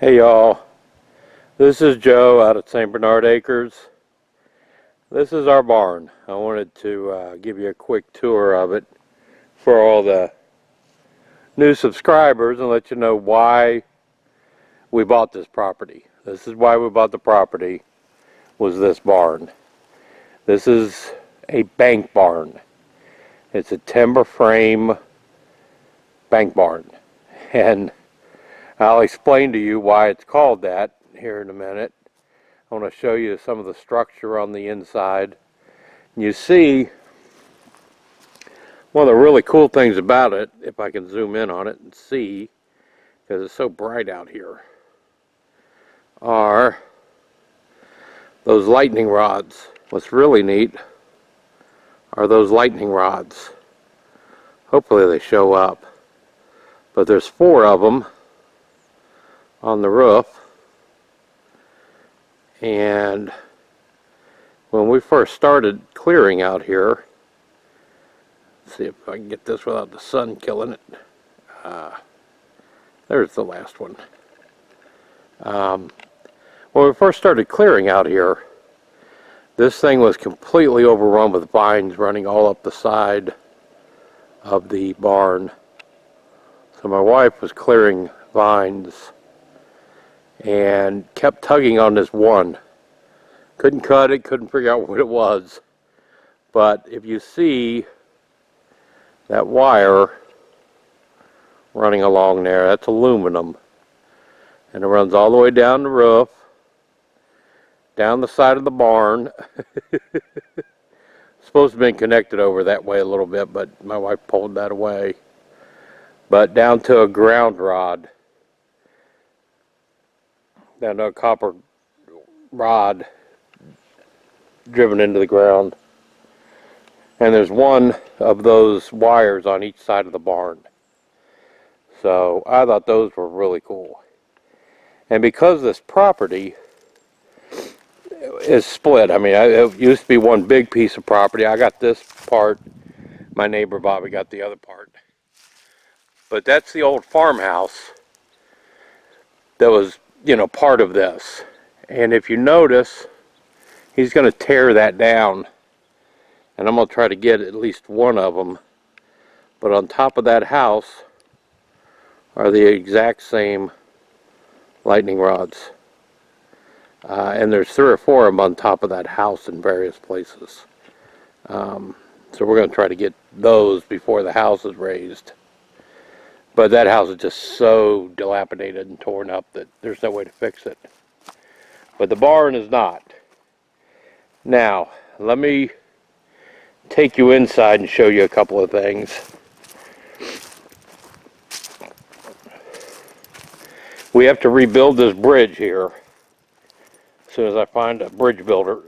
Hey y'all, this is Joe out at St. Bernard Acres. This is our barn. I wanted to give you a quick tour of it for all the new subscribers and let you know why we bought this property. This is why we bought the property, was this barn. This is a bank barn. It's a timber frame bank barn. And I'll explain to you why it's called that here in a minute. I want to show you some of the structure on the inside. You see, one of the really cool things about it, if I can zoom in on it and see, because it's so bright out here, are those lightning rods. What's really neat are those lightning rods. Hopefully they show up. But there's 4 of them on the roof. And when we first started clearing out here, let's see if I can get this without the sun killing it. There's the last one. When we first started clearing out here, this thing was completely overrun with vines running all up the side of the barn. So my wife was clearing vines and kept tugging on this one. Couldn't cut it, couldn't figure out what it was. But if you see that wire running along there, that's aluminum. And it runs all the way down the roof, down the side of the barn. Supposed to have been connected over that way a little bit, but my wife pulled that away. But down to a ground rod, down to a copper rod driven into the ground. And there's one of those wires on each side of the barn. So I thought those were really cool. And because this property is split, I mean, it used to be one big piece of property. I got this part. My neighbor Bobby got the other part. But that's the old farmhouse that was, part of this. And if you notice, he's going to tear that down. And I'm going to try to get at least one of them. But on top of that house are the exact same lightning rods. And there's 3 or 4 of them on top of that house in various places. So we're going to try to get those before the house is raised. But that house is just so dilapidated and torn up that there's no way to fix it. But the barn is not. Now, let me take you inside and show you a couple of things. We have to rebuild this bridge here as soon as I find a bridge builder,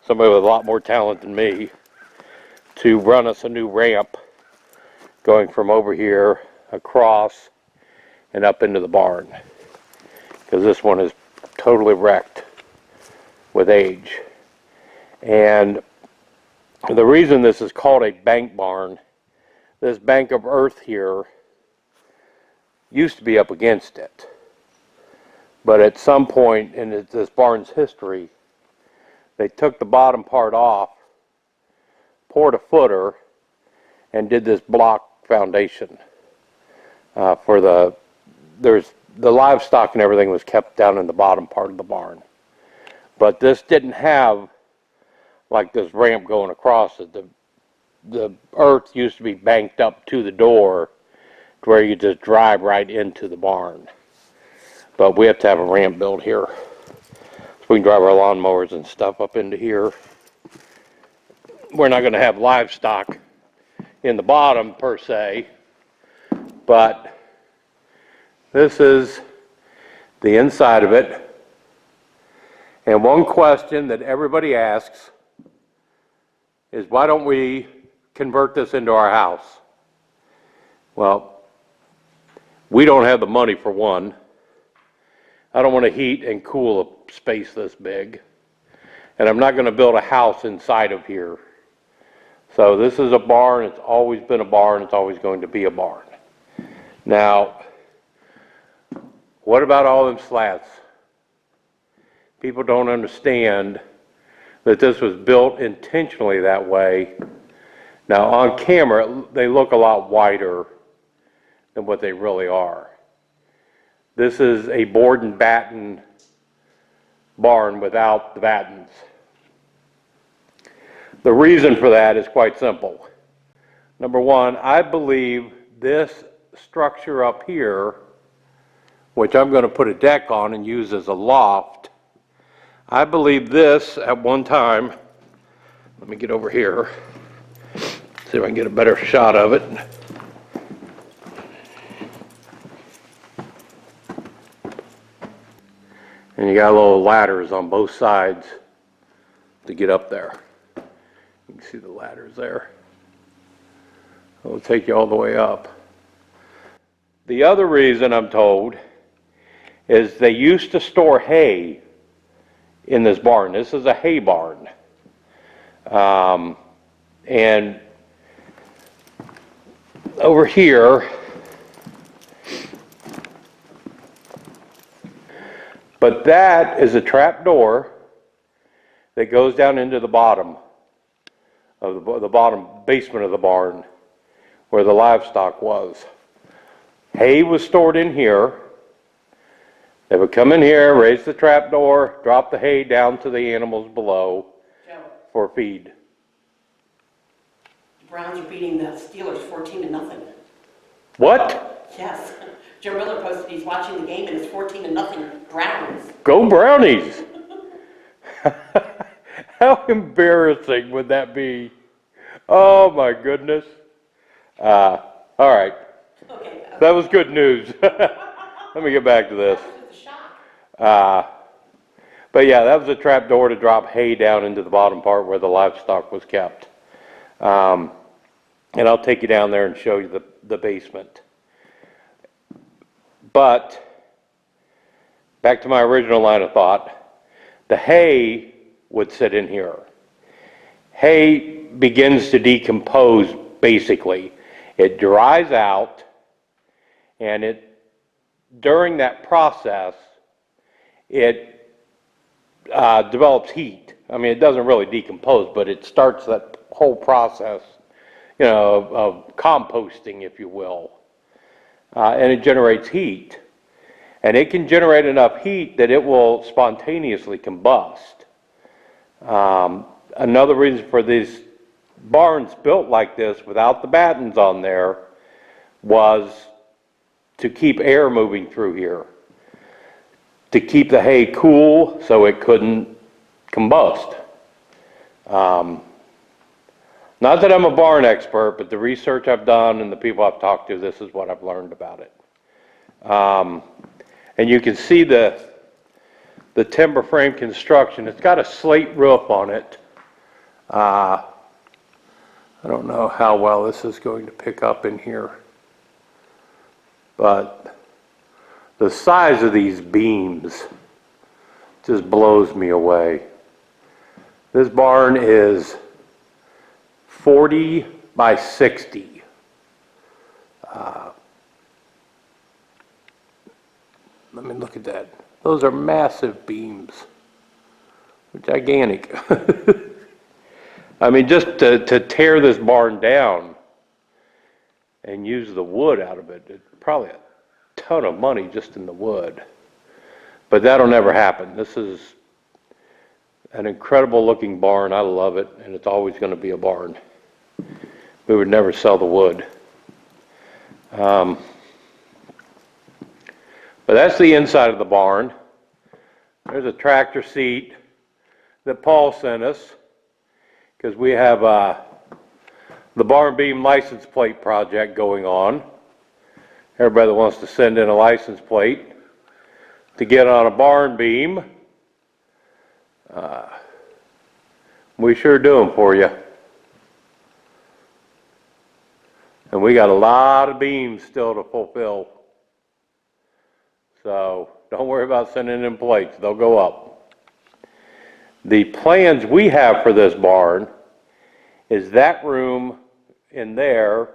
somebody with a lot more talent than me, to run us a new ramp going from over here across and up into the barn, because this one is totally wrecked with age. And the reason this is called a bank barn, this bank of earth here used to be up against it. But at some point in this barn's history, they took the bottom part off, poured a footer, and did this block foundation for the livestock and everything was kept down in the bottom part of the barn. But this didn't have like this ramp going across it. The earth used to be banked up to the door to where you just drive right into the barn. But we have to have a ramp built here so we can drive our lawnmowers and stuff up into here. We're not going to have livestock in the bottom per se, but this is the inside of it. And one question that everybody asks is, why don't we convert this into our house? Well, we don't have the money for one. I don't want to heat and cool a space this big. And I'm not going to build a house inside of here. So this is a barn. It's always been a barn. It's always going to be a barn. Now, What about all them slats? People don't understand that this was built intentionally that way. Now on camera, they look a lot wider than what they really are. This is a board and batten barn without the battens. The reason for that is quite simple. Number one, I believe this structure up here, which I'm going to put a deck on and use as a loft, I believe this at one time, let me get over here, see if I can get a better shot of it. And you got little ladders on both sides to get up there. You can see the ladders there. It'll take you all the way up. The other reason I'm told is they used to store hay in this barn. This is a hay barn. And over here, but that is a trap door that goes down into the bottom of the bottom basement of the barn where the livestock was. Hay was stored in here. They would come in here, raise the trap door, drop the hay down to the animals below for feed. The Browns are beating the Steelers 14-0. What? Yes. Joe Miller posted he's watching the game and it's 14-0 Browns. Go Brownies! How embarrassing would that be? Oh my goodness. All right. Okay. That was good news. Let me get back to this. That was just a shock. But yeah, that was a trap door to drop hay down into the bottom part where the livestock was kept. And I'll take you down there and show you the basement. But back to my original line of thought, the hay would sit in here. Hay begins to decompose basically. It dries out, and during that process, it develops heat. I mean, it doesn't really decompose, but it starts that whole process, of composting, if you will. And it generates heat. And it can generate enough heat that it will spontaneously combust. Another reason for these barns built like this without the battens on there was to keep air moving through here, to keep the hay cool so it couldn't combust. Not that I'm a barn expert, but the research I've done and the people I've talked to, this is what I've learned about it. And you can see the timber frame construction. It's got a slate roof on it. I don't know how well this is going to pick up in here, but the size of these beams just blows me away. This barn is 40 by 60. Let me look at that. Those are massive beams. Gigantic. I mean, just to tear this barn down and use the wood out of it, it's probably a ton of money just in the wood. But that'll never happen. This is an incredible looking barn. I love it, and it's always going to be a barn. We would never sell the wood. But that's the inside of the barn. There's a tractor seat that Paul sent us because we have the barn beam license plate project going on. Everybody that wants to send in a license plate to get on a barn beam, we sure do them for you. And we got a lot of beams still to fulfill. So don't worry about sending in plates, they'll go up. The plans we have for this barn is that room in there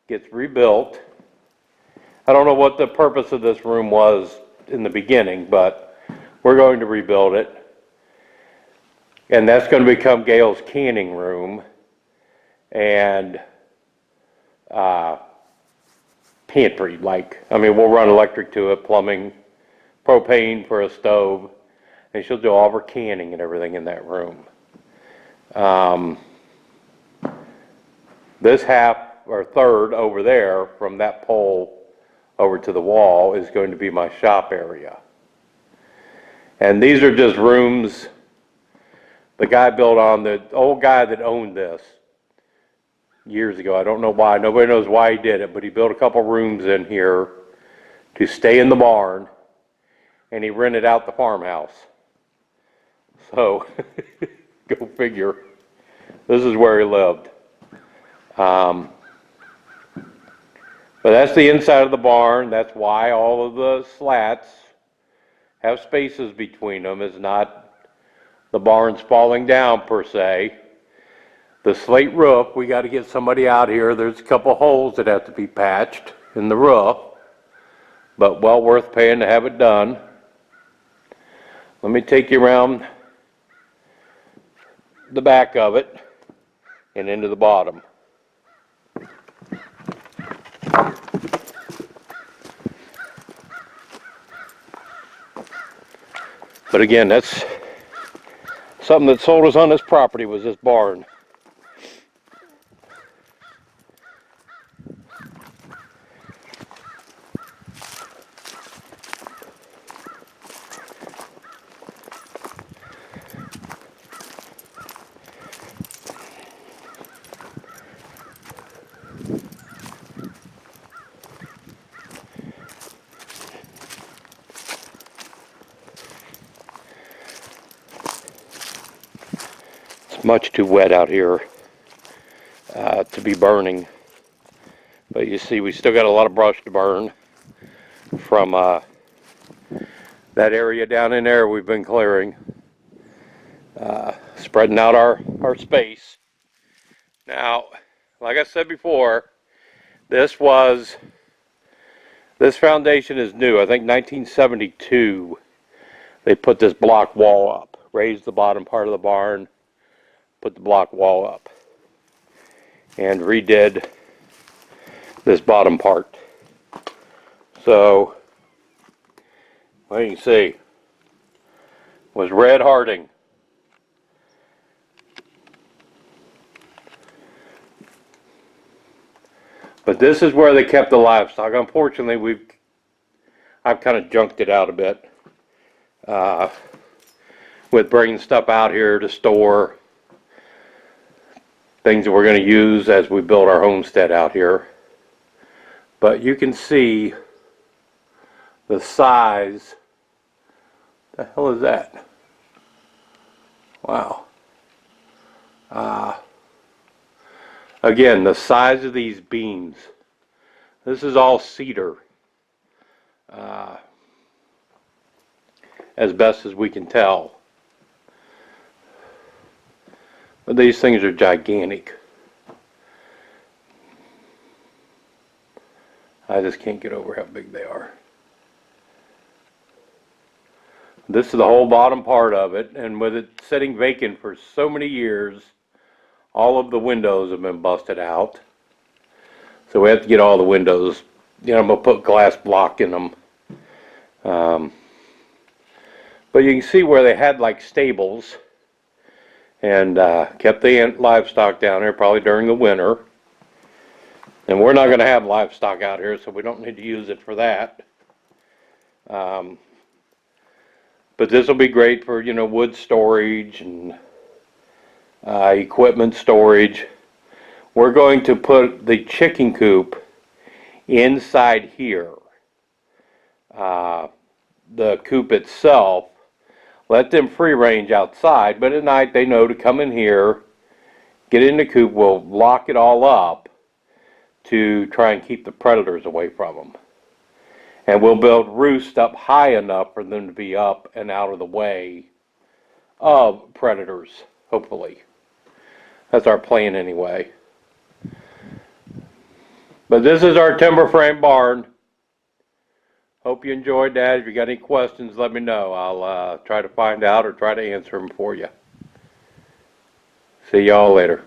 gets rebuilt. I don't know what the purpose of this room was in the beginning, but we're going to rebuild it. And that's going to become Gail's canning room and pantry. We'll run electric to it, plumbing, propane for a stove, and she'll do all of her canning and everything in that room. This half or third over there from that pole over to the wall is going to be my shop area. And these are just rooms the guy built on, the old guy that owned this years ago. I don't know why, nobody knows why he did it, but he built a couple rooms in here to stay in the barn, and he rented out the farmhouse. So, go figure. This is where he lived. But that's the inside of the barn. That's why all of the slats have spaces between them. It's not the barn's falling down per se. The slate roof, we got to get somebody out here. There's a couple holes that have to be patched in the roof, but well worth paying to have it done. Let me take you around the back of it and into the bottom. But again, that's something that sold us on this property, was this barn. Much too wet out here to be burning, but you see we still got a lot of brush to burn from that area down in there we've been clearing, spreading out our space. Now, like I said before, this foundation is new. I think 1972 they put this block wall up, raised the bottom part of the barn, put the block wall up, and redid this bottom part. So, well, you can see, was red Harding. But this is where they kept the livestock. Unfortunately, I've kind of junked it out a bit with bringing stuff out here to store things that we're going to use as we build our homestead out here. But you can see the size. The hell is that? Wow. Again, the size of these beams. This is all cedar, as best as we can tell. But these things are gigantic. I just can't get over how big they are. This is the whole bottom part of it, and with it sitting vacant for so many years, all of the windows have been busted out. So we have to get all the windows, I'm going to put glass block in them. But you can see where they had like stables and kept the livestock down there probably during the winter. And we're not going to have livestock out here, so we don't need to use it for that. But this will be great for, wood storage and equipment storage. We're going to put the chicken coop inside here. The coop itself, let them free range outside, but at night they know to come in here, get in the coop. We'll lock it all up to try and keep the predators away from them. And we'll build roosts up high enough for them to be up and out of the way of predators, hopefully. That's our plan anyway. But this is our timber frame barn. Hope you enjoyed that. If you got any questions, let me know. I'll try to find out or try to answer them for you. See y'all later.